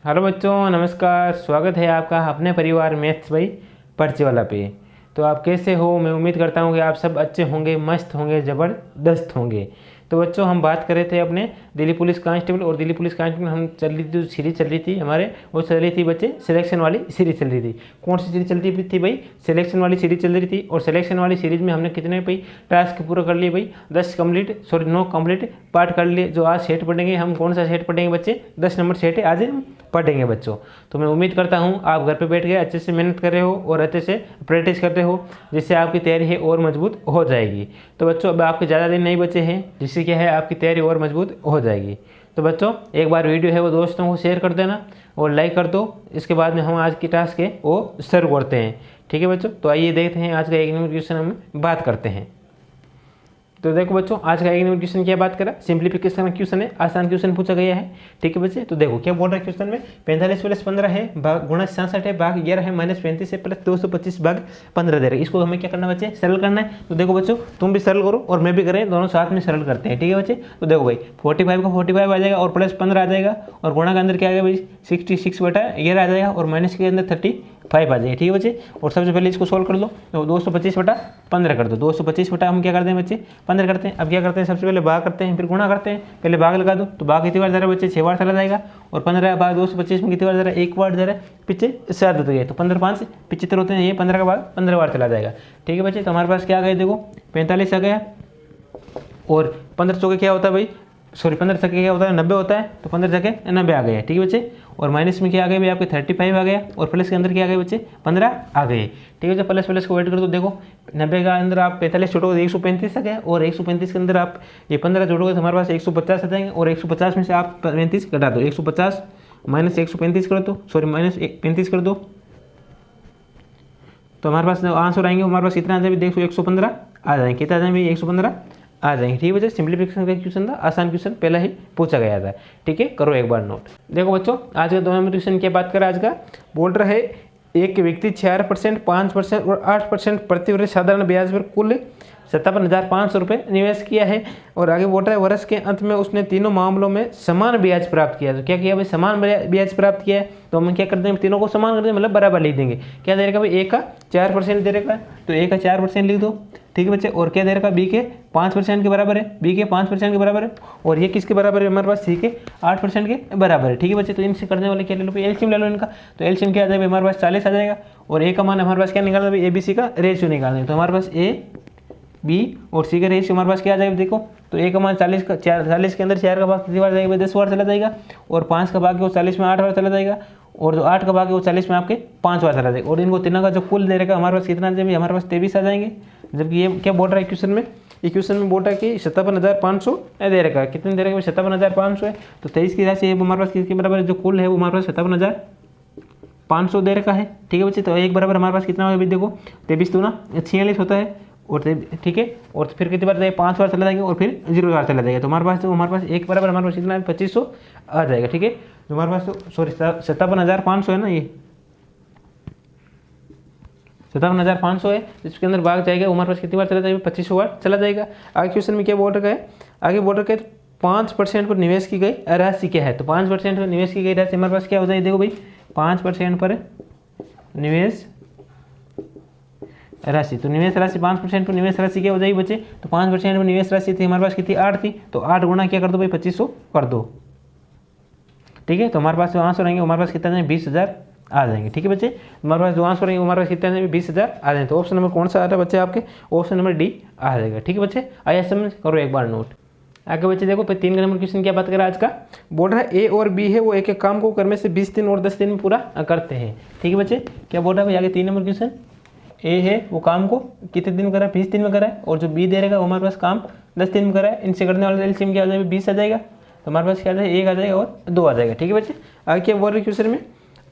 Hello बच्चों, नमस्कार। स्वागत है आपका अपने परिवार मैथ्स भाई पर्ची वाला पे। तो आप कैसे हो? मैं उम्मीद करता हूँ कि आप सब अच्छे होंगे, मस्त होंगे, ज़बरदस्त होंगे। तो बच्चों, हम बात कर रहे थे अपने दिल्ली पुलिस कांस्टेबल, और दिल्ली पुलिस कांस्टेबल हम चल रही थी, जो सीरीज चल रही थी हमारे, वो चल रही थी बच्चे सिलेक्शन वाली सीरीज चल रही थी। कौन सी सीरीज चल रही थी भाई? सिलेक्शन वाली सीरीज चल रही थी। और सिलेक्शन वाली सीरीज में हमने कितने भाई टास्क पूरा कर लिए भाई? 9 कंप्लीट पार्ट कर लिए। जो आज सेट पढ़ेंगे हम, कौन सा सेट पढ़ेंगे बच्चे? 10 नंबर सेट है आज हम पढ़ेंगे बच्चों। तो मैं उम्मीद करता हूँ आप घर पे बैठ के अच्छे से मेहनत कर रहे हो और अच्छे से प्रैक्टिस करते हो, जिससे आपकी तैयारी है और मजबूत हो जाएगी। तो बच्चों, अब आपके ज़्यादा दिन नहीं बचे हैं, जिससे क्या है आपकी तैयारी और मजबूत हो जाएगी। तो बच्चों, एक बार वीडियो है वो दोस्तों को शेयर कर देना और लाइक कर दो। इसके बाद में हम आज की टास्क है वो शुरू करते हैं। ठीक है बच्चों, तो आइए देखते हैं आज का एक नंबर क्वेश्चन हम बात करते हैं। तो देखो बच्चों, आज का एक नंबर क्वेश्चन क्या बात करा? सिंप्लीफिकेशन का क्वेश्चन है, आसान क्वेश्चन पूछा गया है। ठीक है बच्चे, तो देखो क्या बोल रहा है क्वेश्चन में। 45 + 15 है, गुणा 66 है, भाग 11 है, -35 है, प्लस 225 भाग 15 दे रहा है। इसको हमें क्या करना बच्चे? सरल करना है। तो देखो बच्चों, तुम भी सरल करो और मैं भी करें, दोनों साथ में सरल करते हैं। ठीक है बच्चे, तो देखो भाई 45 का 45 आ जाएगा और प्लस 15 आ जाएगा, और गुणा के अंदर क्या आ गया भाई? 66/11 आ जाएगा, और माइनस के अंदर 35 आ जाएगी। ठीक है बच्चे, और सबसे पहले इसको सोल्व कर लो। तो 225/15 कर दो। 225 हम क्या करते हैं बच्चे? 15 करते हैं। अब क्या करते हैं? सबसे पहले भाग करते हैं, फिर गुणा करते हैं। पहले भाग लगा दो, तो भाग कितनी बार जा रहा है बच्चे? 6 बार चला जाएगा। और 15 भाग 225 में कितनी बार जा रहा है? 1 बार जा रहा है, पीछे 7 होते गए, तो 15 5 75 होते हैं। ये 15 का भाग 15 बार चला जाएगा। ठीक है बच्चे, तो हमारे पास क्या आ गया? देखो 45 आ गया, और 15 चौके क्या होता है भाई? 15 चौके क्या होता है? 90 होता है, तो 15 चौके 90 आ गया। ठीक है बच्चे, और माइनस में क्या आ गया भाई? आपके 35 आ गया, और प्लस के अंदर क्या आ गया बच्चे? 15 आ गए। ठीक है बच्चे, प्लस को वेट कर दो। देखो 90 का अंदर आप 45 छोड़ोगे 135 आ गया, और 135 के अंदर आप ये 15 जोड़ोगे तो हमारे पास 150 आ जाएंगे, और 150 में से आप 35 घटा दो। 150 माइनस 135 कर दो, माइनस 35 कर दो, तो हमारे पास आंसर आएंगे हमारे पास कितना आ जाएगा? देखो 115 आ जाएंगे। कितना आ जाएंगे भाई? 115 आ जाएंगे। ठीक है बच्चे, सिंप्लीफिकेशन का क्वेश्चन था, आसान क्वेश्चन पहला ही पूछा गया था। ठीक है, करो एक बार नोट। देखो बच्चों, आज का 2 नंबर क्वेश्चन की बात करें। आज का बोल रहा है एक व्यक्ति 4%, 5% और 8% प्रतिवर्ष साधारण ब्याज पर कुल 57,500 रुपये निवेश किया है, और आगे बोल रहा है वर्ष के अंत में उसने तीनों मामलों में समान ब्याज प्राप्त किया। तो क्या किया भाई? समान ब्याज प्राप्त किया है, तो हम क्या करते हैं? तीनों को समान करते हैं, मतलब बराबर लिख देंगे। क्या दे रखा भाई? ए का 4% दे रखा है, तो ए का 4% लिख दो। ठीक है बच्चे, और क्या दे रखा? बी के 5% के बराबर है, बी के 5% के बराबर है, और ये किसके बराबर है हमारे पास? सी के 8% के बराबर है। ठीक है बच्चे, तो इनसे करने वाले क्या ले लो? एलसीएम ले लो इनका। तो एलसीएम क्या आ जाएगा हमारे पास? 40 आ जाएगा, और ए का मान हमारे पास क्या निकालना है? ए बी सी का रेशियो निकालना है। तो हमारे पास ए बी और सी का रेशियो हमारे पास क्या आ जाएगा? देखो, तो ए का मान 40 के अंदर 4 का भाग कितनी बार जाएगा? 10 बार चला जाएगा, और 5 का भाग वो 40 में 8 बार चला जाएगा, और जो 8 का भाग है वो 40 में आपके 5 बार चला जाएगा। और इनको तीनों का जो कुल दे रखा हमारे पास कितना आ जाएगा? हमारे पास 23 आ जाएंगे। जबकि ये क्या बोल रहा है क्वेश्चन में? ये क्वेश्चन में बोल रहा है कि 57,500 दे रखा है। कितने दे रखा है? 57,500 है, तो 23 की राशि है वो हमारे पास किसके बराबर है? जो कुल है वो हमारे पास 57,500 दे रखा है। ठीक है बच्चे, तो एक बराबर हमारे पास कितना है? देखो 23 तो ना 46 होता है, और ठीक है, और फिर कितनी बार जाएगा? 5 बार चला जाएगा, और फिर 0 बार चला जाएगा। तो हमारे पास एक बराबर हमारे पास कितना है? 2500 आ जाएगा। ठीक है, तो हमारे पास 57,500 है ना, ये 57,500 है, इसके अंदर भाग जाएगा वो हमारे पास कितनी बार चला जाएगा? 2500 बार चला जाएगा। आगे क्वेश्चन में क्या बोल रखा है? आगे बोल रखा है 5% पर निवेश की गई राशि क्या है? तो 5% पर निवेश की गई राशि हमारे पास क्या हो जाएगी? देखो भाई 5% पर निवेश राशि, तो निवेश राशि 5% पर निवेश राशि क्या हो जाएगी बच्चे? तो 5% पर निवेश राशि थी हमारे पास कितनी? 8 थी, तो 8 गुणा क्या कर दो भाई? 2500 कर दो। ठीक है, तो हमारे पास जो आंसर आएंगे हमारे पास कितना जाएंगे? 20,000 आ जाएंगे। ठीक है बच्चे, हमारे पास जो आंसर आएंगे हमारे पास कितना जाएंगे? 20,000 आ जाएंगे। तो ऑप्शन नंबर कौन सा आ रहा है बच्चे आपके? ऑप्शन नंबर डी आ जाएगा। ठीक है बच्चे, आइए समझ करो एक बार नोट। आगे बच्चे देखो 3 नंबर क्वेश्चन क्या बात करें आज का। बोल रहा है ए और बी है वो एक एक काम को करने से 20 दिन और 10 दिन में पूरा करते हैं। ठीक है बच्चे, क्या बोल रहा है भाई आगे 3 नंबर क्वेश्चन? ए है वो काम को कितने दिन में करा है? 20 दिन में करा है, और जो बी दे रहेगा वो हमारे पास काम 10 दिन में करा है। इनसे करने वाले एलसीएम क्या आ जाएगा? 20 आ जाएगा, तो हमारे पास क्या आ जाएगा? 1 आ जाएगा और 2 आ जाएगा। ठीक है बच्चे, आगे क्या बोल रहे हैं क्वेश्चन में?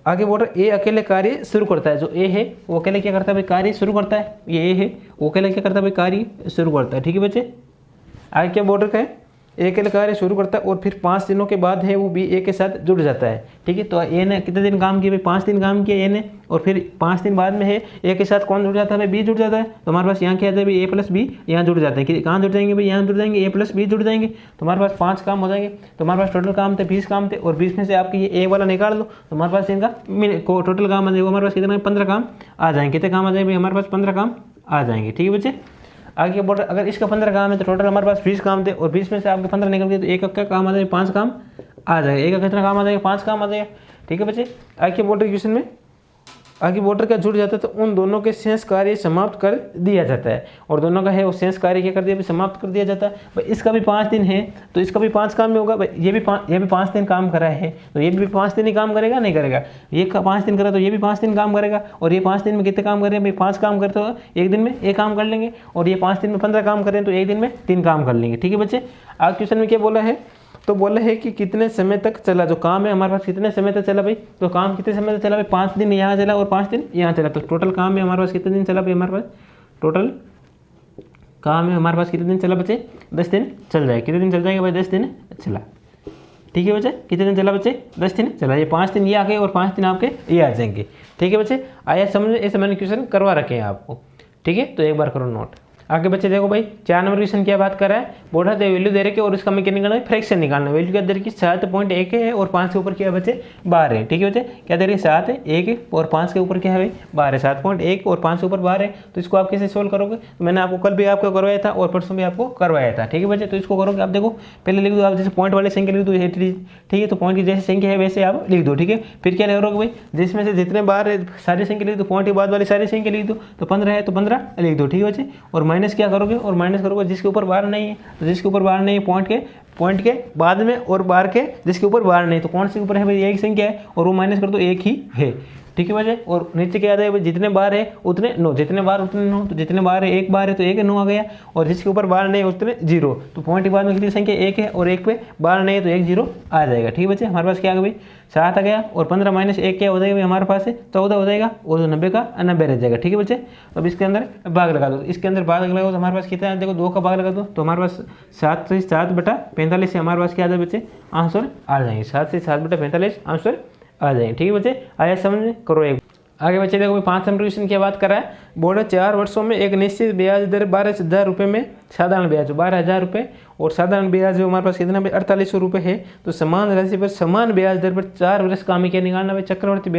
आगे बोल रहा है ए अकेले कार्य शुरू करता है। जो ए है वो अकेले क्या करता है भाई? कार्य शुरू करता है। ये ए है वो अकेले क्या करता है भाई? कार्य शुरू करता है। ठीक है बच्चे, आगे क्या बोल रखा है? ए के लिए कार्य शुरू करता है और फिर 5 दिनों के बाद है वो बी ए के साथ जुड़ जाता है। ठीक है, तो ए ने कितने दिन काम किया भाई, 5 दिन काम किया ए ने, और फिर 5 दिन बाद में है ए के साथ कौन जुड़ जाता है भाई, बी जुड़ जाता है। तो हमारे पास यहाँ क्या आता है भाई, ए प्लस बी यहाँ जुड़ जाते हैं। कहाँ जुड़ जाएंगे भाई, यहाँ जुड़ जाएंगे, ए प्लस बी जुड़ जाएंगे। तो हमारे पास 5 काम हो जाएंगे। तो हमारे पास टोटल काम थे 20 काम थे, और 20 में से आपके ये ए वाला निकाल लो तो हमारे पास इनका टोटल काम आ जाएगा। हमारे पास कितने 15 काम आ जाएंगे। कितने काम आ जाएंगे भाई, हमारे पास 15 काम आ जाएंगे। ठीक है बच्चे, आगे बोल रहे अगर इसका 15 काम है तो टोटल हमारे पास 20 काम थे, और 20 में से आपके 15 निकल गए तो एक का काम आ जाएगा 5 काम आ जाएगा। एक का कितना काम आ जाएगा, 5 काम आ जाएगा। ठीक है बच्चे, आगे बोल रहे क्वेश्चन में आगे बोर्डर का जुड़ जाता है तो उन दोनों के शेष कार्य समाप्त कर दिया जाता है, और दोनों का है वो शेष कार्य क्या कर दिया, समाप्त कर दिया जाता है। भाई इसका भी 5 दिन है तो इसका भी 5 काम में होगा। भाई ये भी 5 दिन काम करा है तो ये भी 5 दिन ही काम करेगा, नहीं करेगा। ये 5 दिन करा तो ये भी 5 दिन काम करेगा, और ये 5 दिन में कितने काम करें भाई, 5 काम करते हो एक दिन में 1 काम कर लेंगे, और ये 5 दिन में 15 काम करें तो एक दिन में 3 काम कर लेंगे। ठीक है बच्चे, आज क्वेश्चन में क्या बोला है, तो बोला है कि कितने समय तक चला, जो काम है हमारे पास कितने समय तक चला भाई, तो काम कितने समय तक चला भाई, 5 दिन यहाँ चला और 5 दिन यहाँ चला। तो टोटल काम है हमारे पास कितने दिन चला भाई, हमारे पास टोटल काम है हमारे पास कितने दिन चला बच्चे, 10 दिन चल जाए। कितने दिन चल जाएगा भाई, 10 दिन चला। ठीक है बच्चे, कितने दिन चला बच्चे, 10 दिन चला। ये 5 दिन ये आ गए और 5 दिन आपके ये आ जाएंगे। ठीक है बच्चे, आया समझ, ऐसे मैंने क्वेश्चन करवा रखे हैं आपको। ठीक है, तो एक बार करो नोट। आगे बच्चे देखो भाई 4 नंबर क्वेश्चन क्या बात कर रहा है, बोल रहा है वैल्यू दे रखे और इसका हमें क्या निकालना है, फ्रैक्शन निकालना है। वैल्यू क्या दे रखी, 7.1 है और 5 के ऊपर क्या है बच्चे, 12 है। ठीक है बच्चे, क्या दे रही है, 7 है, 1 है और 5 के ऊपर क्या है भाई, 12 है। 7.1 और 5 के ऊपर 12 है। तो इसको आप कैसे सोल्व करोगे, तो मैंने आपको कल भी आपको करवाया था और परसों भी आपको करवाया था। ठीक है बच्चे, तो इसको करोगे आप, देखो पहले लिख दो आप, जैसे पॉइंट वाले संख्या लिख दो, ठीक है, तो पॉइंट की जैसे संख्या है वैसे आप लिख दो। ठीक है, फिर क्या करोगे भाई, जिसमें से जितने बार सारी संख्या लिख दो, पॉइंट के बाद वाली सारी संख्या लिख दो, तो 15 है तो 15 लिख दो। ठीक है बच्चे, और माइनस क्या करोगे, और माइनस करोगे जिसके ऊपर बार नहीं है, तो जिसके ऊपर बार नहीं है पॉइंट के बाद में, और बार के जिसके ऊपर बार नहीं, तो कौन से ऊपर है भाई, एक संख्या है और वो माइनस कर दो, एक ही है। ठीक है बच्चे, और नीचे क्या आता है, जितने बार है उतने 9, जितने बार उतने 9, तो जितने बार है, एक बार है तो एक 9 आ गया, और जिसके ऊपर बार नहीं है उतने 0। तो पॉइंट के बाद में कितनी संख्या, 1 है, और 1 पे बार नहीं है तो 1 0 आ जाएगा। ठीक है बच्चे, हमारे पास क्या आ गया भाई, 7 आ गया, और 15 माइनस 1 क्या हो जाएगा भाई, हमारे पास है 14 हो जाएगा, और 90 का 90 रह जाएगा। ठीक है बच्चे, अब इसके अंदर भाग लगा दो, इसके अंदर भाग लगा दो तो हमारे पास कितना है, देखो 2 का भाग लगा दो तो हमारे पास 7 से 7/45 से हमारे पास क्या आ जाए बच्चे, आंसर आ जाएंगे। 7 से 7/45 आंसर आ जाएंगे। ठीक है बच्चे, आया समझ, करो एक। आगे बच्चे देखो 5 नंबर क्वेश्चन की बात कर रहा है, बोर्ड 4 वर्षों में एक निश्चित ब्याज दर 12,000 रुपये में साधारण ब्याज 12,000 रुपये, और साधारण ब्याज जो हमारे पास कितना भाई 4800 रुपये है। तो समान राशि पर समान ब्याज दर पर 4 वर्ष का हमें क्या निकालना भाई, चक्रवर्ती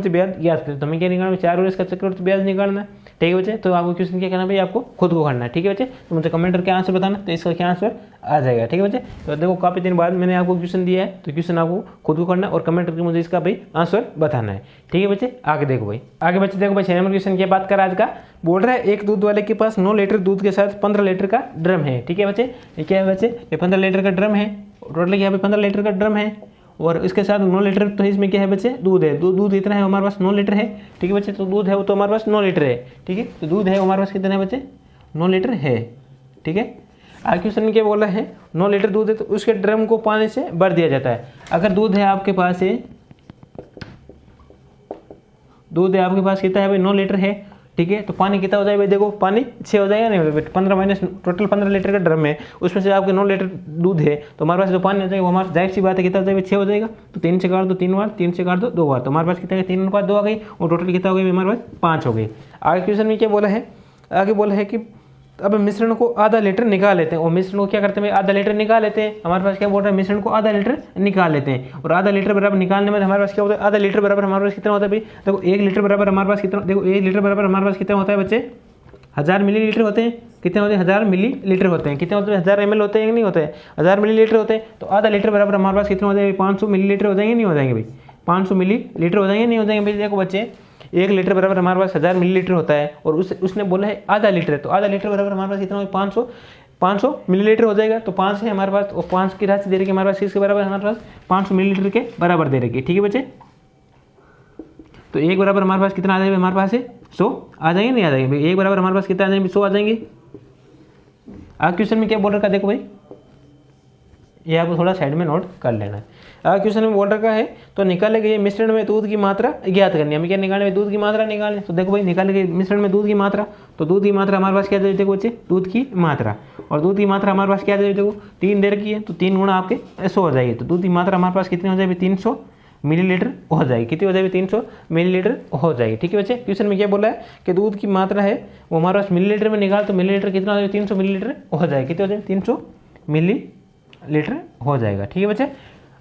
ब्याज याद करें तो हमें क्या निकालना, 4 वर्ष का चक्रवर्ती ब्याज निकालना है। ठीक है बच्चे, तो आपको क्वेश्चन क्या करना भाई, आपको खुद को करना है। ठीक है बच्चे, तो मुझे कमेंट करके आंसर बताना, तो इसका क्या आंसर आ जाएगा। ठीक है बच्चे, तो देखो काफ़ी दिन बाद मैंने आपको क्वेश्चन दिया है, तो क्वेश्चन आपको खुद को करना है और कमेंट करके मुझे इसका भाई आंसर बताना है। ठीक है बच्चे, आगे देखो भाई, आगे बच्चे देखो भाई 6 नंबर क्वेश्चन की बात कर आज का, बोल रहा है एक दूध वाले के पास 9 लीटर दूध के साथ 15 लीटर का ड्रम है। ठीक है बच्चे, ये क्या है बच्चे, ये 15 लीटर का ड्रम है, टोटल क्या है 15 लीटर का ड्रम है, और इसके साथ 9 लीटर, तो इसमें क्या है बच्चे, दूध है। दूध इतना है हमारे पास 9 लीटर है। ठीक है बच्चे, तो दूध है वो तो हमारे पास 9 लीटर है। ठीक है, तो दूध है हमारे पास कितना है बच्चे, 9 लीटर है। ठीक है, आगे क्वेश्चन क्या बोला है, 9 लीटर दूध है तो उसके ड्रम को पानी से भर दिया जाता है। अगर दूध है आपके पास कितना है भाई, 9 लीटर है। ठीक है, तो पानी कितना हो जाएगा भाई, देखो पानी 6 हो जाएगा, नहीं 15 माइनस टोटल 15 लीटर का ड्रम है, उसमें से आपके 9 लीटर दूध है, तो हमारे पास जो पानी हो जाएगा वो हमारे जाहिर सी बात है कितना हो जाएगा, 6 हो जाएगा। तो 3 से काट दो 3 बार, 3 से काट दो 2 बार, तो हमारे पास कितना है 3/2 आ गई, और टोटल कितना हो गई हमारे पास 5 हो गई। आगे क्वेश्चन में क्या बोला है, आगे बोला है कि अब मिश्रण को आधा लीटर निकाल लेते हैं, और मिश्रण को क्या करते हैं, आधा लीटर निकाल लेते हैं। हमारे पास क्या बोल रहा है, मिश्रण को आधा लीटर निकाल लेते हैं, और आधा लीटर बराबर निकालने में हमारे पास क्या होता है, आधा लीटर बराबर हमारे पास कितना होता है भाई, देखो 1 लीटर बराबर हमारे पास कितना, देखो 1 लीटर बराबर हमारे पास कितना होता है बच्चे, 1000 मिलीलीटर होते हैं। कितने होते हैं, 1000 मिलीलीटर होते हैं। कितने होते हैं, 1000 ml होते हैं कि नहीं होते हैं, 1000 मिलीलीटर होते हैं। तो आधा लीटर बराबर हमारे पास कितने हो जाएंगे, 500 मिलीलीटर हो जाएंगे, नहीं हो जाएंगे भाई, 500 मिलीलीटर हो जाएंगे, नहीं हो जाएंगे भाई। देखो बच्चे 1 लीटर बराबर हमारे पास 1000 मिलीलीटर होता है, और उसने बोला है आधा लीटर, तो आधा लीटर बराबर हमारे पास कितना हो, 500 मिलीलीटर हो जाएगा। तो 5 है हमारे पास, और 5 की राशि दे रखी हमारे पास, किसके बराबर हमारे पास 500 मिलीलीटर के बराबर दे रखी है। ठीक है बच्चे, तो 1 बराबर हमारे पास कितना आ जाएगा, हमारे पास है 100 आ जाएंगे, नहीं आ जाएंगे भाई, 1 बराबर हमारे पास कितना आ जाएंगे, 100 आ जाएंगे। आगे क्वेश्चन में क्या बोल रखा है, देखो भाई ये आपको थोड़ा साइड में नोट कर लेना है। अगर क्वेश्चन में बोल रखा है तो निकालेंगे ये मिश्रण में दूध की मात्रा ज्ञात करनी है। हमें क्या निकालना है, दूध की मात्रा निकालनी है। तो देखो भाई निकालेंगे मिश्रण में दूध की मात्रा, तो दूध की मात्रा हमारे पास क्या दे देखो बच्चे, दूध की मात्रा, और दूध की मात्रा हमारे पास क्या दे देखो 3 दे रखी है, तो 3 गुणा आपके 100 हो जाएगी। तो दूध की मात्रा हमारे पास कितनी हो जाएगी, 300 मिलीलीटर हो जाएगी। कितनी हो जाएगी, 300 मिलीलीटर हो जाएगी। ठीक है बच्चे, क्वेश्चन में क्या बोला है कि दूध की मात्रा है वो हमारे पास मिलीलीटर में निकाल, तो मिलीलीटर कितना हो जाएगा, 300 मिलीलीटर हो जाएगा। कितने हो जाएगा, 300 मिलीलीटर हो जाएगा। ठीक है बच्चे,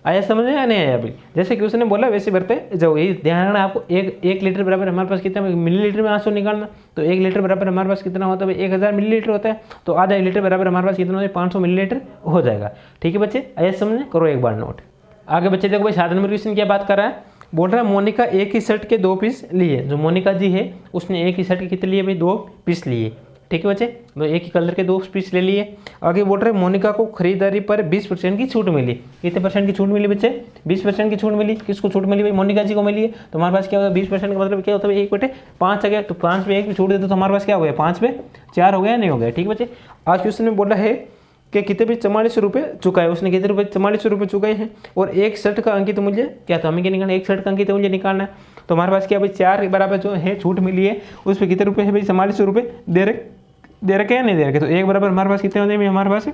आया समझ में या नहीं आया। अभी जैसे क्वेश्चन ने बोला वैसे भरते जाओ। ये ध्यान रखना आपको, एक लीटर बराबर हमारे पास कितना मिलीलीटर में आंसू निकालना, तो 1 लीटर बराबर हमारे पास कितना होता है, 1000 मिलीलीटर होता है, तो आधा लीटर बराबर हमारे पास कितना होता है, 500 मिलीलीटर हो जाएगा। ठीक है बच्चे, आया समझ में, करो एक बार नोट। आगे बच्चे देखो भाई 7 नंबर क्वेश्चन क्या बात कर रहा है, बोल रहा है मोनिका एक ही शर्ट के 2 पीस लिए। जो मोनिका जी है उसने एक ही शर्ट के कितने लिए भाई, 2 पीस लिए। ठीक है बच्चे, तो एक ही कलर के 2 पीस ले लिए। आगे बोल रहे हैं मोनिका को खरीदारी पर 20% की छूट मिली। कितने परसेंट की छूट मिली बच्चे, 20% की छूट मिली। किसको छूट मिली भाई, मोनिका जी को मिली है। तो हमारे पास क्या होगा, 20% का मतलब क्या होता है, 1/5 आ गया। तो 5 पे 1 भी छूट देते तो हमारे पास क्या हो गया, 5 पे 4 हो गया, नहीं हो गया। ठीक है बच्चे, आज क्वेश्चन में बोला है कि कितने भी 44 रुपये चुकाए, उसने कितने रुपये, 44 रुपये चुकाए हैं, और एक शर्ट का अंकित मूल्य क्या था, हमें क्या निकालना है, एक शर्ट का अंकित मूल्य निकालना है। तो हमारे पास क्या भाई 4 के बराबर जो है छूट मिली है, उस पर कितने रुपये है भाई, 44 रुपये दे रखे या नहीं दे रखे। तो एक बराबर हमारे पास कितने होते हैं हमारे पास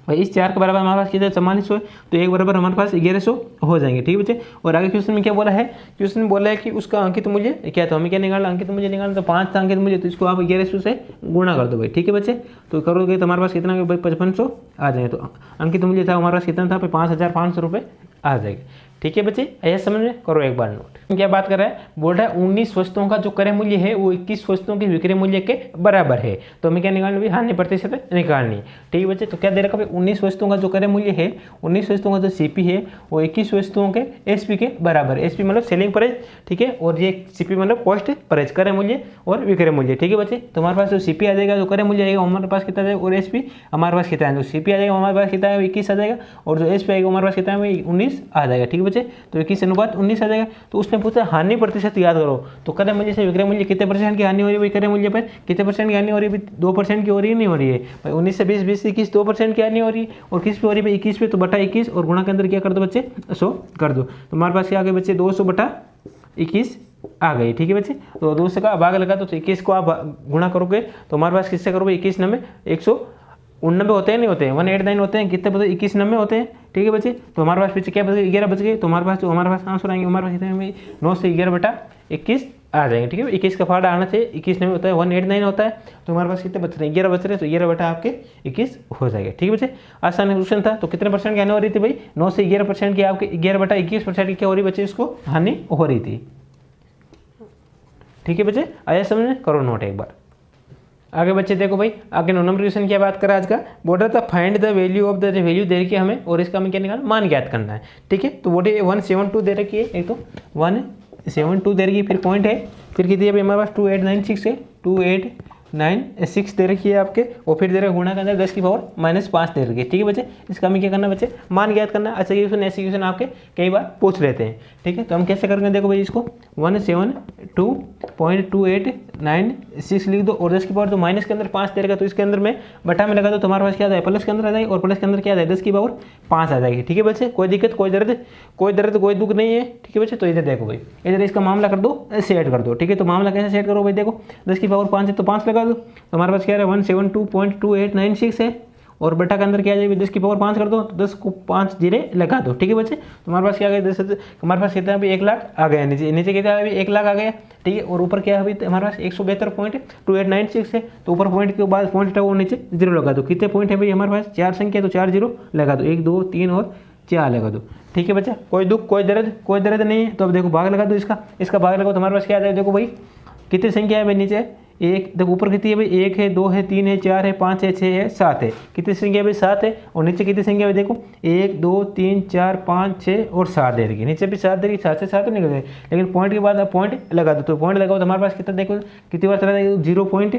भाई, इस 4 के बराबर हमारे पास कितने 4400 है, तो एक बराबर हमारे पास 1100 हो जाएंगे। ठीक है बच्चे, और आगे क्वेश्चन में क्या बोला है, क्वेश्चन में बोला है कि उसका अंकित मूल्य क्या था, हमें क्या निकालना, अंकित मूल्य निकालना। तो 5 था अंकित मूल्य, तो इसको आप 1100 से गुणा कर दो भाई। ठीक है बच्चे, तो करोगे तो हमारे पास कितना भाई 5500 आ जाएंगे। तो अंकित मूल्य था हमारे पास कितना था, 5500 रुपये आ जाएगा। ठीक है बच्चे, ऐसा समझ में, करो एक बार नोट। क्या बात कर रहा है, बोल रहा है 19 वस्तुओं का जो क्रय मूल्य है वो 21 वस्तुओं के विक्रय मूल्य के बराबर है। तो हमें क्या निकालनी है, हानि प्रतिशत निकालनी है। ठीक है बच्चे, तो क्या दे रखा है, 19 वस्तुओं का जो क्रय मूल्य है, 19 वस्तुओं का जो सीपी है वो 21 वस्तुओं के एसपी के बराबर। एसपी मतलब सेलिंग प्राइस, ठीक है, और ये सीपी मतलब कॉस्ट प्राइस, क्रय मूल्य और विक्रय मूल्य। ठीक है बच्चे, तो हमारे पास जो सीपी आ जाएगा, जो क्रय मूल्य आएगा हमारे पास कितना जाएगा, और एसपी हमारे पास कितना है, जो सीपी आ जाएगा हमारे पास कितना है 21 आ जाएगा, और जो एसपी आएगा हमारे पास कितना है 19 आ जाएगा। ठीक है बच्चे, तो 21 अनुपात 19 आ जाएगा। तो उसने पूछा हानि प्रतिशत याद करो, तो क्रय मूल्य से विक्रय मूल्य कितने परसेंट की हानि हो रही है, क्रय मूल्य पर कितने परसेंट की हानि हो रही है, 2% की हो रही है, नहीं हो रही है भाई। 19 से 20, 20 से 21, 2% की हानि हो रही है, और किस पे हो रही है, 21 पे, तो बटा 21, और गुणा के अंदर क्या कर दो बच्चे, 100 कर दो। तो हमारे पास क्या आ गए बच्चे, 200 बटा 21 आ गई। ठीक है बच्चे, तो 200 का भाग लगा, तो 21 को आप गुणा करोगे तो हमारे पास किससे करोगे, 21 9 189 होते हैं, नहीं होते हैं, 189 होते हैं, कितने बचे, 21 9 होते हैं। ठीक है बच्चे, तो हमारे पास पीछे क्या बच गए, 11 बच गए। तो हमारे पास आंसर आएंगे, हमारे पास कितने 9 से 11 बटा 21 आ जाएंगे। ठीक है, 21 का फाड़ा आना चाहिए, 21 नहीं होता है, 189 होता है। तो हमारे पास कितने बच रहे हैं, 11 बच रहे हैं, तो 11 बटा आपके 21 हो जाएगा। ठीक है बच्चे, आसान क्वेश्चन था। तो कितने परसेंट की हानि हो रही थी भाई, 9 से 11% की, आपके 11 बटा 21% की क्या हो रही बच्चे, इसको हानि हो रही थी। ठीक है बच्चे, आया समझ में, करो नोट एक बार। आगे बच्चे देखो भाई, आगे 9 नंबर क्वेश्चन क्या बात करा आज का, बोल रहा था find the value of the value दे रखी है हमें, और इसका हमें क्या निकालना, मान ज्ञात करना है। ठीक है, तो बोले 172 दे रखी है, एक तो 172 दे रखी है, फिर पॉइंट है, फिर कितनी है हमारे पास 2896 है, 2896 दे रखी है आपके, और फिर दे रखा गुणा के अंदर 10 की पावर -5 दे रखी है। ठीक है बच्चे, इसका हमें क्या करना है बच्चे, मान ज्ञात करना है। अच्छा क्वेश्चन ऐसे क्वेश्चन आपके कई बार पूछ लेते हैं। ठीक है, तो हम कैसे करेंगे, देखो भाई इसको 172.2896 लिख दो, और 10 की पावर तो माइनस के अंदर 5 दे रखा, तो इसके अंदर में बटा में लगा दो, तो हमारे पास क्या आ जाए, प्लस के अंदर आ जाएगी, और प्लस के अंदर क्या आ जाए, 10 की पावर 5 आ जाएगी। ठीक है बच्चे, कोई दिक्कत, कोई दर्द कोई दुख नहीं है। ठीक है बच्चे, तो इधर देखो भाई, इधर इसका मामला कर दो, सेट कर दो। ठीक है, तो मामला कैसे सेट करो भाई, देखो 10 की पावर 5 है तो 5 लगा दो, तो हमारे पास क्या है 172.2896 है, और बटा के अंदर क्या आ जाएगी, 10 की पावर 5 कर दो, तो 10 को 5 जीरे लगा दो। ठीक है बच्चे, तो हमारे पास क्या आ गया, 10, हमारे पास कितना अभी 1 लाख आ गया, नीचे कितना है अभी 1 लाख आ गया। ठीक है, और ऊपर क्या है अभी हमारे पास 172.2896 है, तो ऊपर पॉइंट के बाद पॉइंट है वो नीचे 0 लगा दो। कितने पॉइंट है भाई हमारे पास, 4 संख्या, तो 4 0 लगा दो, 1 2 3 और 4 लगा दो। ठीक है बच्चा, कोई दुख कोई दर्द नहीं है। तो अब देखो भाग लगा दो, इसका भाग लगाओ, तो हमारे पास क्या आ जाएगा, देखो भाई कितनी संख्या है भाई, नीचे 1, देखो ऊपर कितनी है भाई, 1 है, 2 है, 3 है, 4 है, 5 है, 6 है, 7 है, कितनी संख्या है भाई, 7 है। और नीचे कितनी संख्या है देखो, 1 2 3 4 5 6 और 7 दे रही, नीचे भी 7 दे रही, 7 से 7 तो निकल गए, लेकिन पॉइंट के बाद आप पॉइंट लगा दो, तो पॉइंट लगाओ तो हमारे पास कितना, देखो कितनी बार चला जाएगा, 0 पॉइंट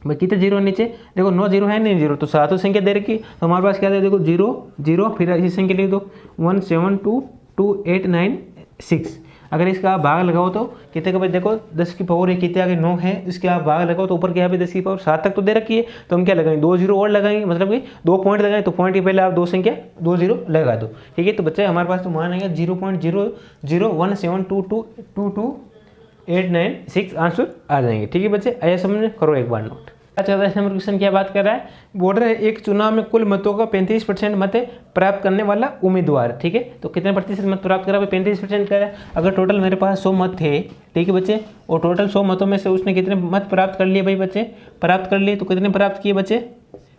भाई, कितने 0 नीचे देखो, 9 0 है नहीं 0, तो 7 संख्या दे रखी, तो हमारे पास क्या है देखो 0 0, फिर इसी संख्या लिख दो 172.2896। अगर इसका आप भाग लगाओ तो कितने का भाई देखो 10 की पावर कितने आगे 9 है, इसके आप भाग लगाओ तो ऊपर क्या है 10 की पावर 7 तक तो दे रखी है। तो हम क्या लगाएंगे 2 जीरो और लगाएंगे, मतलब कि 2 पॉइंट लगाएं तो पॉइंट के पहले आप 2 संख्या 2 जीरो लगा दो। ठीक है, तो बच्चे हमारे पास तो मान आएगा 0.001722289 आंसर आ जाएंगे। ठीक है बच्चे, आइए समझ में करो एक बार नोट। अच्छा, 10 नंबर क्वेश्चन क्या बात कर रहा है, बोल रहा है एक चुनाव में कुल मतों का 35% मत प्राप्त करने वाला उम्मीदवार। ठीक है, तो कितने प्रतिशत मत प्राप्त करा, 35% करा। अगर टोटल मेरे पास 100 मत थे, ठीक है बच्चे, और टोटल 100 मतों में से उसने कितने मत प्राप्त कर लिए भाई बच्चे, प्राप्त कर लिए। तो कितने प्राप्त किए बच्चे,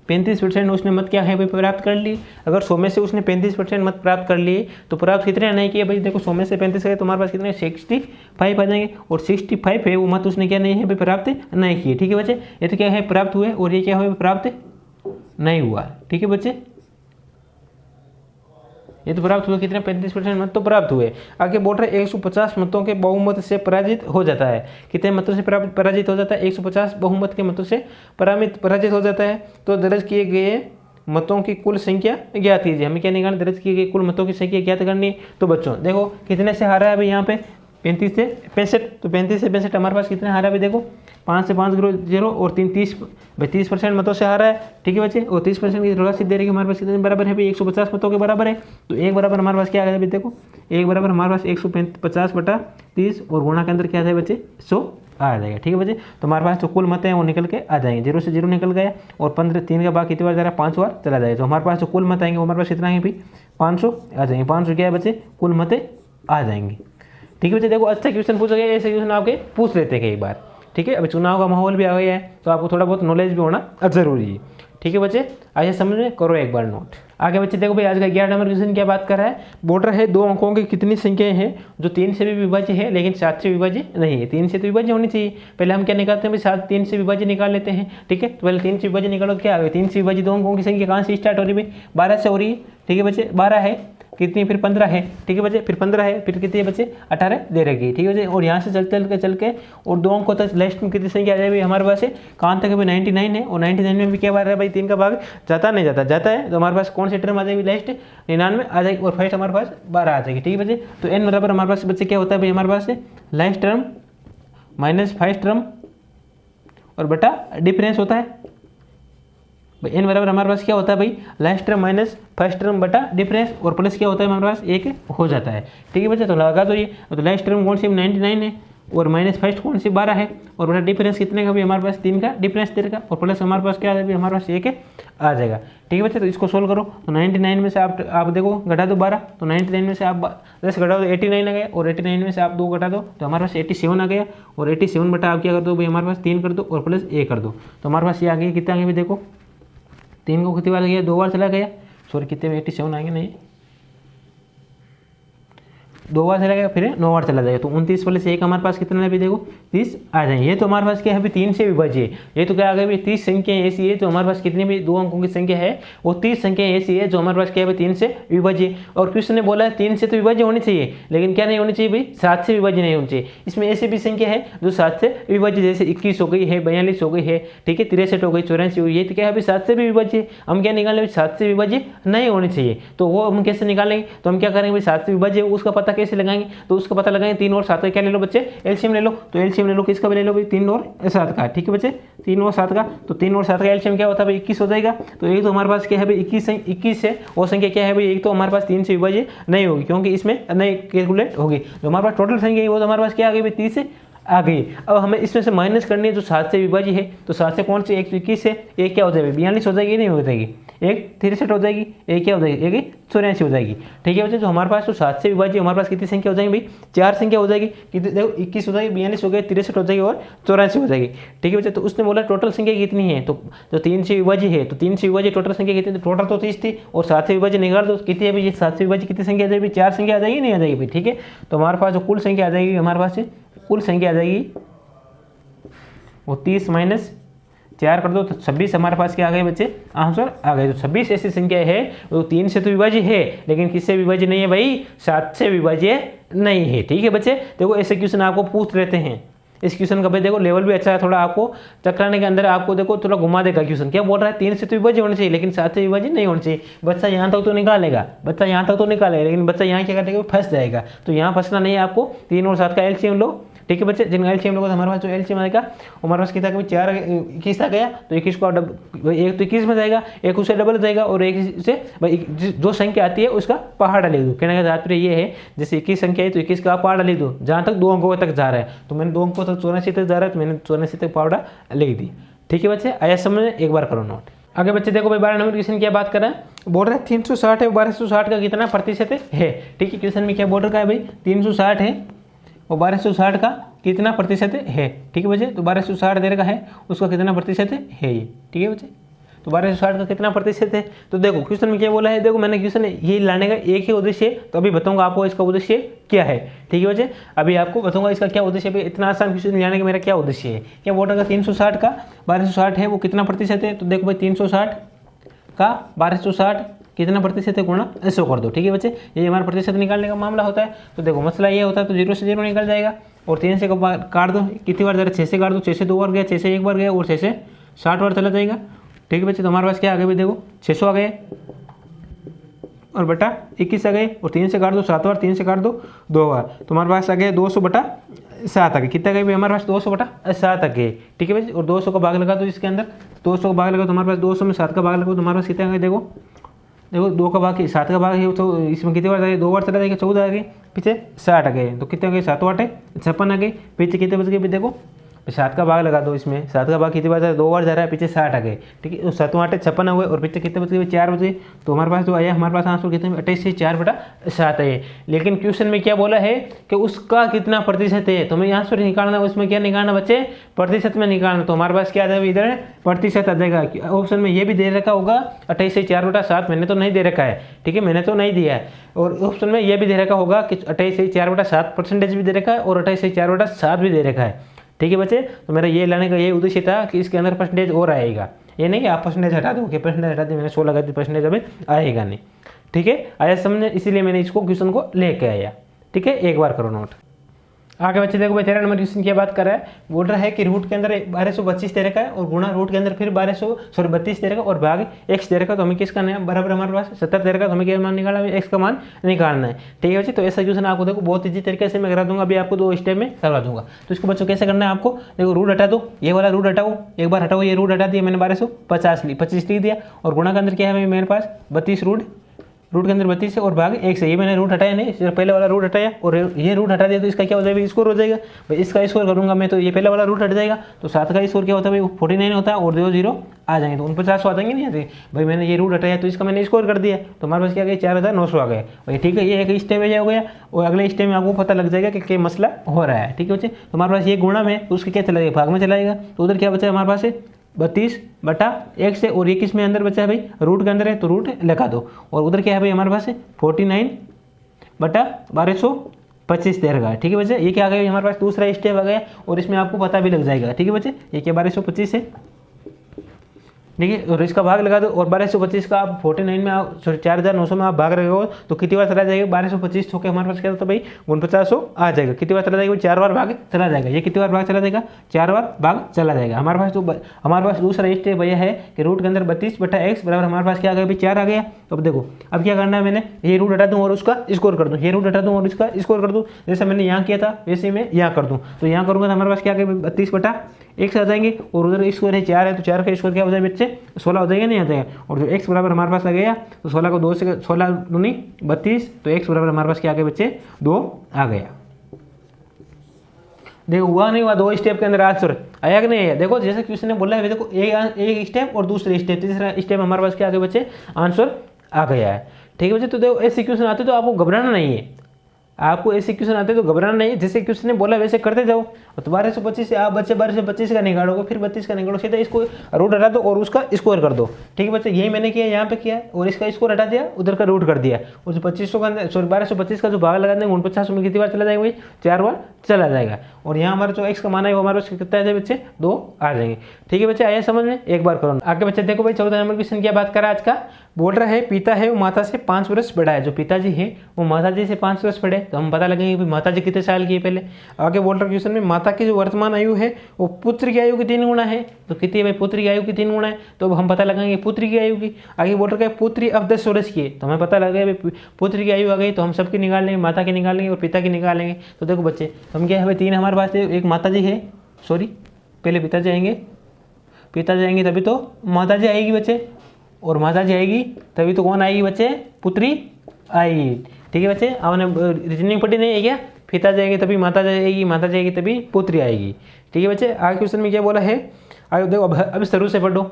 35% उसने मत क्या है भाई प्राप्त कर लिए। अगर 100 में से उसने 35% मत प्राप्त कर लिए तो प्राप्त कितने नहीं किए भाई, देखो 100 में से 35 है तो हमारे पास कितने 65 आ जाएंगे, और 65 है वो मत उसने क्या नहीं है भाई प्राप्त नहीं किए। ठीक है बच्चे, ये तो क्या है प्राप्त हुए, और ये क्या हुआ प्राप्त नहीं हुआ। ठीक है बच्चे, ये तो प्राप्त हुए कितने 35% मत तो प्राप्त हुए। आगे बोल रहे 150 मतों के बहुमत से पराजित हो जाता है। कितने मतों से पराजित हो जाता है, 150 बहुमत के मतों से पराजित हो जाता है। तो दर्ज किए गए मतों की कुल संख्या ज्ञात कीजिए। हमें क्या निकालना, दर्ज किए गए कुल मतों की संख्या ज्ञात करनी है। तो बच्चों देखो कितने से हारा है अभी यहाँ पे 35 से 65, तो 35 से 65 हमारे पास कितने हारा है अभी देखो 5 से 5 0 और 3 30 भाई 30% मतों से हारा है। ठीक है बच्चे, और 30% की राशि दे रही है हमारे पास कितने बराबर है भाई 150 मतों के बराबर है। तो एक बराबर हमारे पास क्या आ गया अभी देखो, एक बराबर हमारे पास 150/30 और गुणा के अंदर क्या है बच्चे 100 आ जाएगा। ठीक है बच्चे, तो हमारे पास जो कुल मत हैं वो निकल के आ जाएंगे, 0 से 0 निकल गया, और 15 3 का भाग कितनी बार जा रहा है 5 बार चला जाएगा। तो हमारे पास जो कुल मत आएंगे वो हमारे पास कितना आएंगे भाई 500 आ जाएंगे। 500 क्या है बच्चे कुल मत आ जाएंगे। ठीक है बच्चे, देखो अच्छा क्वेश्चन पूछा गया, ऐसे क्वेश्चन आपके पूछ लेते हैं कई बार। ठीक है, अभी चुनाव का माहौल भी आ गया है तो आपको थोड़ा बहुत नॉलेज भी होना जरूरी है। ठीक है बच्चे, आइए समझ में करो एक बार नोट। आगे बच्चे देखो भाई आज का 11 नंबर क्वेश्चन क्या बात कर रहा है, बोल रहा है 2 अंकों की कितनी संख्याएं हैं जो 3 से भी विभाज्य है लेकिन 7 से विभाज्य नहीं है। 3 से तो विभाज्य होनी चाहिए, पहले हम क्या निकालते हैं भाई 3 से विभाज्य निकाल लेते हैं। ठीक है, तो पहले 3 से विभाज्य निकालो, क्या आ गया 3 से विभाज्य 2 अंकों की संख्या कहाँ से स्टार्ट हो रही है भाई 12 से हो रही है। ठीक है बच्चे, 12 है कितनी, फिर 15 है। ठीक है बच्चे, फिर 15 है, फिर कितनी है बच्चे 18 दे रखी। ठीक है बच्चे, और यहाँ से चल के और 2 अंकों तक लास्ट में कितनी संख्या आ जाए भाई हमारे पास है कहाँ तक अभी 99 है, और 99 में भी क्या बात है भाई 3 का भाग जाता नहीं जाता है। तो हमारे पास कौन सी टर्म आ जाएगी लास्ट 99 आ जाएगी, और फर्स्ट हमारे पास 12 आ जाएगी। ठीक है बच्चे, तो n बराबर हमारे पास बच्चे क्या होता है भाई हमारे पास last term minus first term और बटा डिफरेंस होता है भाई। n बराबर हमारे पास क्या होता है भाई last term minus first term बटा डिफरेंस, और प्लस क्या होता है हमारे पास 1 हो जाता है। ठीक है बच्चे, तो लगा दो ये, तो लास्ट टर्म कौन सी 99 है, और माइनस फर्स्ट कौन सी 12 है, और बटा डिफरेंस कितने का भी हमारे पास 3 का डिफरेंस दे देगा, और प्लस हमारे पास क्या है हमारे पास 1 आ जाएगा। ठीक है बच्चे, तो इसको सोल्व करो, तो 99 में से आप देखो घटा दो 12, तो 99 में से आप 10 घटा दो 89 आ गया, और 89 में से आप 2 घटा दो तो हमारे पास 87 आ गया, और 87 बटा आप क्या कर दो भाई हमारे पास 3 कर दो और प्लस 1 कर दो, तो हमारे पास ये आ गया कितना आ गया भाई देखो 3 को कितनी बार गया 2 बार चला गया, सॉरी कितने में 87 आएंगे नहीं 2 बार चला गया, फिर 9 बार चला जाएगा, तो 29 वाले से 1 हमारे पास कितना है भी देखो 30 आ जाएंगे। ये तो हमारे पास क्या है भी 3 से विभाज्य है, ये तो क्या आ गया भी 30 संख्या ऐसी है, तो हमारे पास कितनी भी 2 अंकों की संख्या है वो 30 संख्या ऐसी है जो हमारे पास क्या है 3 से विभाज्य। और क्वेश्चन ने बोला है 3 से तो विभाज्य होनी चाहिए, लेकिन क्या नहीं होनी चाहिए भाई 7 से विभाज्य नहीं होनी चाहिए। इसमें ऐसी भी संख्या है जो 7 से विभाज्य, जैसे 21 हो गई है, 42 हो गई है, ठीक है 63 हो गई, 84 हो गई, ये तो क्या है भाई 7 से भी विभाज्य है। हम क्या निकालेंगे 7 से विभाज्य नहीं होनी चाहिए, तो वो हम कैसे निकालेंगे, तो हम क्या करेंगे भाई 7 से विभाज्य उसका पता कैसे लगाएंगे, तो उसका पता लगाएंगे 3 और 7 का क्या ले लो बच्चे एलसीएम ले लो, तो एलसीएम ले लो किसका भी ले लो भाई 3 और 7 का। ठीक है बच्चे, 3 और 7 का, तो 3 और 7 का एलसीएम क्या होता है भाई 21 हो जाएगा। तो एक तो हमारे पास क्या है भाई 21 है, वो संख्या क्या है भाई एक तो हमारे पास 3 से विभाज्य नहीं होगी क्योंकि इसमें नहीं कैलकुलेट होगी, तो हमारे पास टोटल संख्या है वो तो हमारे पास क्या आ गई भाई 30 आ गई। अब हमें इसमें से माइनस करनी है जो 7 से विभाज्य है, तो 7 से कौन सी 121 है, एक क्या हो जाएगी 42 हो जाएगी नहीं हो जाएगी, एक 63 हो जाएगी, एक क्या हो जाएगी एक 84 हो जाएगी। ठीक है बच्चे, तो हमारे पास तो 7 से विभाज्य हमारे पास कितनी संख्या हो जाएगी भाई 4 संख्या हो जाएगी, कितनी देखो 21 हो जाएगी, 42 हो गई, 63 हो जाएगी और 84 हो जाएगी। ठीक है बच्चे, तो उसने बोला टोटल संख्या कितनी है, तो जो 3 से विभाज्य है तो 3 से विभाज्य टोटल संख्या कितनी, तो टोटल तो 30 थी और 7 से विभाज्य निकाल दो कितनी है भाई ये 7 से विभाज्य कितनी संख्या आ जाएगी 4 संख्या आ जाएगी नहीं आ जाएगी भाई। ठीक है, तो हमारे पास जो कुल संख्या आ जाएगी हमारे पास कुल संख्या आ जाएगी वो 30 माइनस 4 कर दो तो 26 हमारे पास क्या आ गए बच्चे आंसर आ गए। तो 26 ऐसी संख्या है वो 3 से तो विभाज्य है लेकिन किससे विभाज्य नहीं है भाई 7 से विभाज्य नहीं है। ठीक है बच्चे, देखो ऐसे क्वेश्चन आपको पूछ लेते हैं, इस क्वेश्चन का भाई देखो लेवल भी अच्छा है, थोड़ा आपको चक्राने के अंदर आपको देखो थोड़ा घुमा देगा क्वेश्चन। क्या बोल रहा है, 3 से तो विभाज्य होना चाहिए लेकिन 7 से विभाज्य नहीं होना चाहिए। बच्चा यहाँ तक तो निकालेगा, बच्चा यहाँ तक तो निकालेगा, लेकिन बच्चा यहाँ क्या करेगा, फंस जाएगा। तो यहाँ फंसना नहीं है आपको, 3 और 7 का एलसीएम लो। ठीक है बच्चे, जिनका एलसीएम लोगे तो हमारे पास जो एलसीएम आएगा हमारे पास कितना, कभी 4 21 आ गया तो 21 को एक तो 21 में जाएगा, एक उससे डबल जाएगा और एक से जो संख्या आती है उसका पहाड़ा लिख दो। कहने का तात्पर्य ये है, जैसे 21 संख्या है तो 21 का पहाड़ा लिख दो, जहाँ तक 2 अंकों तक जा रहा है। तो मैंने 2 अंकों तक 84 तक जा रहा है तो मैंने 84 तक पहाड़ा लिख दी। ठीक है बच्चे, आया समझ में, एक बार करो नोट। आगे बच्चे देखो भाई 12 नंबर क्वेश्चन की बात कर रहे हैं, बोल रहा है 360 है, 1260 का कितना प्रतिशत है। ठीक है, क्वेश्चन में क्या बोल रखा है भाई, 360 है और 1260 का कितना प्रतिशत है। ठीक है बच्चे, तो 1260 दे रखा है, उसका कितना प्रतिशत है ये। ठीक है बच्चे, तो 1260 का कितना प्रतिशत है। तो देखो क्वेश्चन में क्या बोला है, देखो मैंने क्वेश्चन ये लाने का एक ही उद्देश्य है, तो अभी बताऊंगा आपको इसका उद्देश्य क्या है। ठीक है बच्चे, अभी आपको बताऊंगा इसका क्या उद्देश्य है। इतना आसान क्वेश्चन लाने का मेरा क्या उद्देश्य है। क्या बोल रहा है, 360 का 1260 है वो कितना प्रतिशत है। तो देखो भाई 360 का 1260 कितना प्रतिशत है, गुणा 100 कर दो। ठीक है बच्चे, ये हमारा प्रतिशत निकालने का मामला होता है। तो देखो मसला ये होता है, तो 0 से 0 निकल जाएगा और 3 से काट दो, कितनी बार जरा 6 से काट दो, 6 से 2 बार गया, 6 से 1 बार गया और 6 से 60 बार चला जाएगा। ठीक है बच्चे, तो हमारे पास क्या आ गया भाई, देखो 600 आ गए और बटा 21 आ गए और 3 से काट दो 7 बार, 3 से काट दो 2 बार, तो हमारे पास आ गया 200 बटा 7 आ गए। कितना गए भाई हमारे पास, 200 बटा 7 आ गए। ठीक है भाई, और 200 का भाग लगा दो इसके अंदर, 200 का भाग लगा तो हमारे पास 200 में 7 का भाग लगा तो हमारे पास कितना आ गए, देखो 2 का भाग 7 का भाग है तो इसमें कितने बार 2 बार चला जाएगा, 14 आ गए, पीछे 60 आ गए, तो कितने आ गए 7 8 56 आ गए, पीछे कितने बच गए, देखो 7 का भाग लगा दो इसमें, 7 का भाग कितनी बार 2 बार जा रहा है, पीछे 60 आ गए। ठीक है, तो 7 8 56 हुए और पीछे कितने बच गए, 4 बचे। तो हमारे पास जो आया, हमारे पास आंसर कितने, 28 से 4 बटा 7 है। लेकिन क्वेश्चन में क्या बोला है कि उसका कितना प्रतिशत है, तो हमें आंसर निकालना, उसमें क्या निकालना बच्चे, प्रतिशत में निकालना। तो हमारे पास क्या आ जाएगा, इधर प्रतिशत आ जाएगा। ऑप्शन में ये भी दे रखा होगा 28 से 4 बटा 7, मैंने तो नहीं दे रखा है। ठीक है, मैंने तो नहीं दिया है। और ऑप्शन में ये भी दे रखा होगा कि 28 से 4 बटा 7 परसेंटेज भी दे रखा है और 28 से 4 बटा 7 भी दे रखा है। ठीक है बच्चे, तो मेरा ये लाने का ये उद्देश्य था कि इसके अंदर परसेंटेज और आएगा, ये नहीं कि आप परसेंटेज हटा दो, कि परसेंटेज हटा दी मैंने 16 लगा दी, परसेंटेज अभी आएगा नहीं। ठीक है, आया समझ, इसीलिए मैंने इसको क्वेश्चन को लेके आया। ठीक है, एक बार करो नोट। आगे बच्चे देखो भाई 13 नंबर क्वेश्चन की बात कर रहा है, बोल रहा है कि रूट के अंदर 1225 दे रखा है और गुणा रूट के अंदर फिर 32 दे रखा है और भाग x दे रखा है। तो हमें किसका है बराबर, हमारे पास 70 दे रखा है, तो हमें क्या मान निकालना है, x का मान निकालना है। ठीक है बच्चे, तो ऐसा क्वेश्चन आपको देखो बहुत ईजी तरीके से मैं करा दूंगा, अभी आपको 2 स्टेप में करवा दूंगा। तो इसको बच्चों कैसे करना है, आपको देखो रूट हटा दो, ये वाला रूट हटाओ, एक बार हटाओ, ये रूट हटा दिया मैंने 1225 लिख दिया और गुणा के अंदर क्या है मेरे पास 32 रूट के अंदर 32 है और भाग 1 से, ये मैंने रूट हटाया नहीं, सिर्फ पहले वाला रूट हटाया और ये रूट हटा दिया, तो इसका क्या हो जाएगा, स्कोर हो जाएगा। भाई इसका स्कोर करूंगा मैं तो ये पहले वाला रूट हट जाएगा, तो 7 का स्कोर क्या होता है भाई 49 होता है और 2 0 आ जाएंगे, तो 49 आ जाएंगे नहीं आते। भाई मैंने ये रूट हटाया तो इसका मैंने स्कोर कर दिया, तो हमारे पास क्या गया 4900 आ गए। भाई ठीक है, ये एक स्टेप हो गया और अगले स्टेप में आपको पता लग जाएगा कि क्या मसला हो रहा है। ठीक है बच्चे, तो हमारे पास ये गुणा में तो उसके क्या चला जाएगा, भाग में चलाएगा, तो उधर क्या बचा हमारे पास है 32 बटा 1 से और ये किस में अंदर बचा है भाई, रूट के अंदर है तो रूट लगा दो और उधर क्या है भाई हमारे पास है 49 बटा 1225 दे रखा है। ठीक है बच्चे, ये क्या आ गया हमारे पास दूसरा स्टेप आ गया और इसमें आपको पता भी लग जाएगा। ठीक है बच्चे, ये क्या 1225 है, ठीक है, और इसका भाग लगा दो और 1225 का आप 49 में आप 4900 में आप भाग रहे हो तो कितनी बार चला जाएगा, 1225 होकर हमारे पास क्या होता है भाई 4900 आ जाएगा। कितनी बार चला जाएगा, 4 बार भाग चला जाएगा। ये कितनी बार भाग चला जाएगा, 4 बार भाग चला जाएगा। हमारे पास तो हमारे पास दूसरा स्टेप भैया है कि रूट के अंदर 32 बटा x बराबर हमारे पास क्या आ गया भाई 4 आ गया। तो अब देखो अब क्या करना है, मैंने ये रूट हटा दूँ और उसका स्कोर कर दूँ, ये रूट हटा दूँ और इसका स्कोर कर दूँ, जैसे मैंने यहाँ किया था वैसे मैं यहाँ कर दूँ। तो यहाँ करूँगा तो हमारे पास क्या आ गया 32 बटा x आ जाएंगे और उधर स्कोर है 4 है तो 4 का स्कोर क्या हो जाएगा बच्चे 16 हो जाएगा, नहीं आ जाएगा। और जो x बराबर हमारे पास आ गया तो 16 को 2 से 16 दूनी 32 तो x बराबर हमारे पास क्या आ गया बच्चे 2 आ गया। देखो हुआ नहीं हुआ, 2 स्टेप के अंदर आंसर आया कि नहीं आया। देखो जैसे क्वेश्चन ने बोला है, देखो एक स्टेप और दूसरे स्टेप, तीसरा स्टेप हमारे पास क्या आ गया बच्चे आंसर आ गया है। ठीक है बच्चे, तो देखो ऐसे क्वेश्चन आते तो आपको घबराना नहीं है, आपको ऐसे क्वेश्चन आते तो घबराना नहीं है, जैसे क्वेश्चन ने बोला वैसे करते जाओ। तो 1225 से आप बच्चे 1225 का निकालोगे, फिर 32 का निकालो, सीधा इसको रूट हटा दो और उसका स्कोर कर दो। ठीक है बच्चे, यही मैंने किया, यहाँ पे किया और इसका स्कोर हटा दिया, उधर का रूट कर दिया और जो 2500 का अंदर सॉरी 1225 का जो भाग लगा देंगे 49 में कितनी बार चला जाएगा भाई 4 बार चला जाएगा। और यहाँ हमारा जो x का मान है वो हमारे पास कितना आ जाए बच्चे 2 आ जाएंगे। ठीक है बच्चे, आया समझ में, एक बार करो। आगे बच्चे देखो भाई 14 नंबर क्वेश्चन की बात करा आज का, बोल रहा है पिता है वो माता से 5 वर्ष बड़ा है। जो पिताजी है वो माताजी से 5 वर्ष बड़े, तो हम पता लगेंगे कि माताजी कितने साल की है पहले। आगे बोल रहा क्वेश्चन में माता की जो वर्तमान आयु है वो पुत्र की आयु की 3 गुना है। तो कितनी है भाई, पुत्र की आयु की 3 गुना है, तो अब हम पता लगाएंगे पुत्र की आयु की। आगे बोल रहा है पुत्री अब 10 वर्ष की है, तो हमें पता लगेगा भाई पुत्र की आयु आ गई, तो हम सबकी निकाल लेंगे, माता की निकाल लेंगे और पिता की निकाल लेंगे। तो देखो बच्चे, तो हम क्या है भाई 3 हमारे पास है, एक माताजी है, सॉरी पहले पिताजी आएंगे, पिताजी आएंगे तभी तो माताजी आएगी बच्चे, और माताजी आएगी तभी तो कौन आएगी बच्चे, पुत्री आएगी। ठीक है बच्चे, आपने रीजनिंग पढ़ी नहीं है क्या, पिता जाएंगे तभी माता जाएगी, माता जाएगी तभी पुत्री आएगी। ठीक है बच्चे, आगे क्वेश्चन में क्या बोला है, आगे देखो अब शुरू से पढ़ो।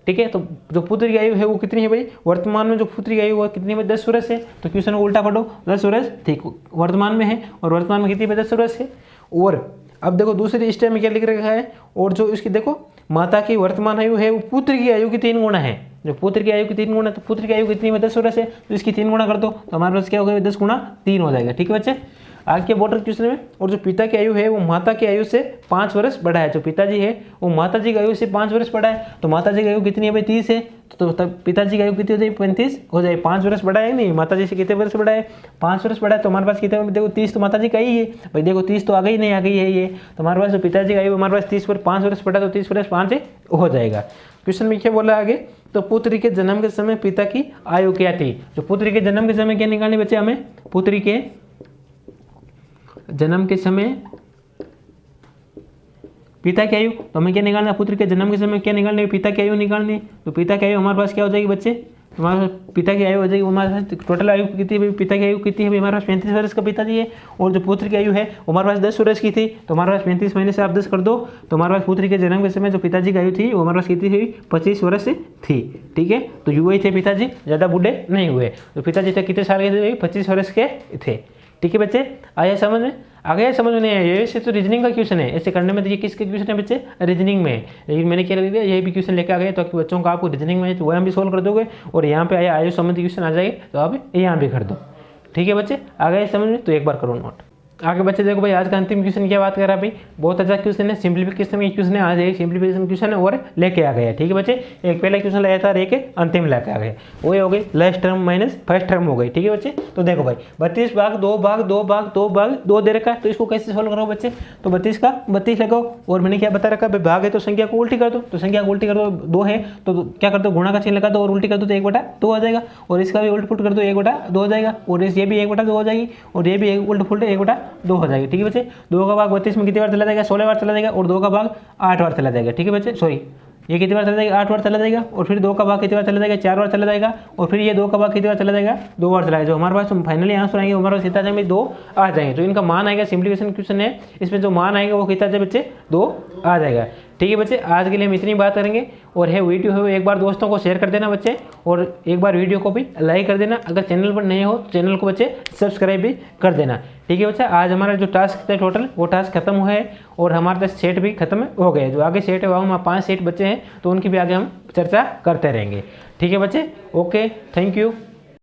ठीक है, तो जो पुत्र की आयु है वो कितनी है भाई, वर्तमान में जो पुत्र की आयु है कितनी है, 10 वर्ष है। तो क्वेश्चन को उल्टा पढ़ो, 10 वर्ष ठीक वर्तमान में है, और वर्तमान में कितनी है, 10 वर्ष है। और अब देखो दूसरे स्टेप में क्या लिख रखा है, और जो इसकी देखो माता की वर्तमान आयु है वो पुत्र की आयु की 3 गुना है। जो पुत्र की आयु की 3 गुना, तो पुत्र की आयु कितनी है, 10 वर्ष है, तो इसकी 3 गुना कर दो, तो हमारे पास क्या होगा, 10 गुना 3 हो जाएगा। ठीक है बच्चे, आगे के बोर्डर क्वेश्चन में, और जो पिता की आयु है वो माता की आयु से 5 वर्ष बड़ा है। जो पिताजी है वो माताजी की आयु से 5 वर्ष बड़ा है, तो माताजी की आयु कितनी है भाई, 30 है, तो तब पिताजी की आयु कितनी हो जाएगी, 35 हो जाए। 5 वर्ष बड़ा है नहीं, माताजी से कितने वर्ष बड़ा है, 5 वर्ष बड़ा है, तो हमारे पास कितने, देखो 30 तो माताजी का ही है भाई, देखो 30 तो आ गई नहीं, आ गई है ये, तो हमारे पास जो पिताजी की आयु हमारे पास 30 वर्ष, 5 वर्ष बड़ा, तो 30 वर्ष 5 हो जाएगा। क्वेश्चन में क्या बोला आगे, तो पुत्री के जन्म के समय पिता की आयु क्या थी। जो पुत्री के जन्म के समय क्या निकालनी बच्चे हमें, पुत्री के जन्म के समय पिता की आयु, तो हमें क्या निकालना, पुत्र के जन्म के समय क्या निकालनी, पिता की आयु निकालनी। तो पिता की आयु हमारे पास क्या हो जाएगी बच्चे, हमारे पास पिता की आयु हो जाएगी, हमारे पास टोटल आयु कितनी है, पिता की आयु कितनी है, हमारे पास 35 वर्ष का पिताजी है, और जो पुत्र की आयु है वो हमारे पास 10 वर्ष की थी, तो हमारे पास 35 महीने से आप 10 कर दो, तो हमारे पास पुत्र के जन्म के समय जो पिताजी की आयु थी वो हमारे पास कितनी थी, 25 वर्ष थी। ठीक है, तो युवा ही थे पिताजी, ज़्यादा बूढ़े नहीं हुए। तो पिताजी थे कितने साल के थे, 25 वर्ष के थे। ठीक है बच्चे, आया समझ में, आगे समझ में नहीं आया, ये तो रीजनिंग का क्वेश्चन है, ऐसे करने में तो ये किसके क्वेश्चन है बच्चे, रीजनिंग में। लेकिन मैंने क्या लग दिया, ये भी क्वेश्चन लेकर आ गए, तो बच्चों को आपको रीजनिंग में तो वह भी सोल्व कर दोगे, और यहाँ पे आया आयु संबंधी क्वेश्चन आ जाएगा तो आप यहाँ भी कर दो। ठीक है बच्चे, आ गए समझ में, तो एक बार करो नोट। आगे बच्चे देखो भाई, आज का अंतिम क्वेश्चन क्या बात कर रहा है भाई, बहुत अच्छा क्वेश्चन है, सिंप्लीफिकेशन का क्वेश्चन है, आज एक सिंप्लीफिकेशन क्वेश्चन है और लेके आ गया। ठीक है बच्चे, एक पहला क्वेश्चन लाया था और एक अंतिम लेके आ गए, वो हो गई last term minus first term हो गई। ठीक है बच्चे, तो देखो भाई 32 भाग 2 भाग 2 भाग 2 भाग 2 दे रखा है, तो इसको कैसे सोल्व करो बच्चे, तो 32 का 32 लगाओ, और मैंने क्या बता रखा है, भाग है तो संख्या को उल्टी कर दो, तो संख्या को उल्टी कर दो, 2 है तो क्या कर दो, गुणा का चिन्ह लगा दो और उल्टी कर दो, तो 1/2 आ जाएगा, और इसका भी उल्ट पुट कर दो, 1/2 हो जाएगा, और ये भी 1/2 हो जाएगी, और ये भी उल्ट पुट 1/2 हो जाएगी। ठीक है बच्चे, 2 का भाग 32 में कितनी बार चला जाएगा, 16 बार चला जाएगा, और 2 का भाग 8 बार चला जाएगा। ठीक है बच्चे, सॉरी ये कितनी बार चला जाएगा, 8 बार चला जाएगा, और फिर 2 का भाग कितनी बार चला जाएगा, 4 बार चला जाएगा, और फिर ये 2 का भाग कितनी बार चला जाएगा, 2 बार चला जाएगा। जो हमारे पास फाइनली आंसर आएंगे हमारे पास कितना आ जाएंगे, 2 आ जाएंगे। जो इनका मान आएगा, सिंप्लीफिकेशन क्वेश्चन है, इसमें जो मान आएगा वो कितना जाए बच्चे, 2 आ जाएगा। ठीक है बच्चे, आज के लिए हम इतनी बात करेंगे, और है वीडियो है वो एक बार दोस्तों को शेयर कर देना बच्चे, और एक बार वीडियो को भी लाइक कर देना, अगर चैनल पर नए हो तो चैनल को बच्चे सब्सक्राइब भी कर देना। ठीक है बच्चा, आज हमारा जो टास्क थे टोटल वो टास्क खत्म हुआ है, और हमारे पास सेट भी खत्म हो गए। जो आगे सेट है वहाँ हम 5 सेट बच्चे हैं, तो उनकी भी आगे हम चर्चा करते रहेंगे। ठीक है बच्चे, ओके, थैंक यू।